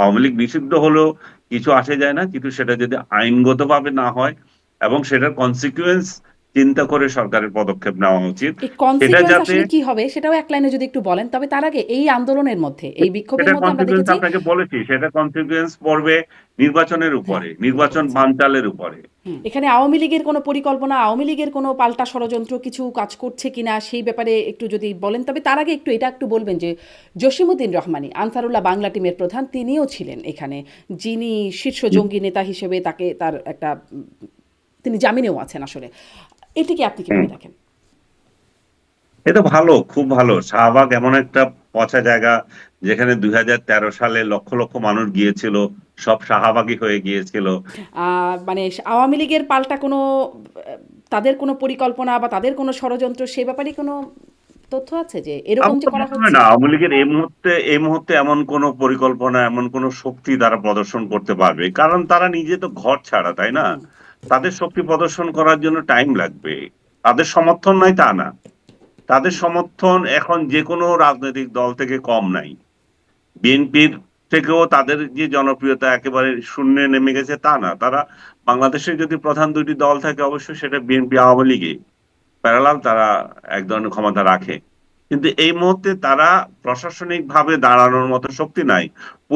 আওয়ামী লীগ নিষিদ্ধ হলেও কিছু আসে যায় না, কিন্তু সেটা যদি আইনগতভাবে না হয় এবং সেটার কনসিকুয়েন্স চিন্তা করে সরকারের পদক্ষেপ নেওয়া উচিত। এই সেটা কনসিকুয়েন্স যাতে আসলে কি হবে সেটাও এক লাইনে যদি একটু বলেন। তবে তার আগে এই আন্দোলনের মধ্যে, এই বিক্ষোভের সেটার মধ্যে আমরা কনসিকুয়েন্স দেখেছি। আপনাকে বলেছি, সেটা কনসিকুয়েন্স পড়বে নির্বাচনের হ্যাঁ, উপরে, এটা নির্বাচন বলেছেন। বানচালের উপরে। এখানে আওয়ামী লীগের কোনো পরিকল্পনা, আওয়ামী লীগের কোনো পাল্টা ষড়যন্ত্র কিছু কাজ করছে কিনা সেই ব্যাপারে একটু যদি বলেন। তবে তার আগে একটু এটা একটু বলবেন যে জসিমউদ্দিন রহমানী আনসারুল্লাহ বাংলা টিমের প্রধান, তিনিও ছিলেন এখানে, যিনি শীর্ষ জঙ্গি নেতা হিসেবে তাকে তার একটা তিনি জামিনেও আছেন আসলে। এটিকে আপনি হুম। কিভাবে দেখেন? এটা ভালো, খুব ভালো। শাহবাগ এমন একটা পচা জায়গা যেখানে ২০১৩ সালে লক্ষ লক্ষ মানুষ গিয়েছিল, সব শাহবাগী হয়ে গিয়েছিল। মানে আওয়ামী লীগের পাল্টা কোনো তাদের কোনো পরিকল্পনা বা তাদের কোনো ষড়যন্ত্র সে ব্যাপারে কোনো তথ্য আছে যে এরকম আমার যে তো করা মনে হয় হচ্ছে? না আওয়ামী লীগের এই মুহূর্তে এমন কোন পরিকল্পনা, এমন কোন শক্তি তারা প্রদর্শন করতে পারবে। কারণ তারা নিজে তো ঘর ছাড়া, তাই না? তাদের শক্তি প্রদর্শন করার জন্য টাইম লাগবে। তাদের সমর্থন নাই তা না। তাদের সমর্থন এখন যেকোনো রাজনৈতিক দল থেকে কম নাই। বিএনপির থেকেও তাদের যে জনপ্রিয়তা একেবারে শূন্যে নেমে গেছে তা না। তারা বাংলাদেশে যদি প্রধান দুইটি দল থাকে অবশ্যই সেটা বিএনপি আওয়ামী লীগই। প্যারালাল তারা এক ধরনের ক্ষমতা রাখে। কিন্তু এই মুহূর্তে তারা প্রশাসনিকভাবে দাঁড়ানোর মতো শক্তি নাই।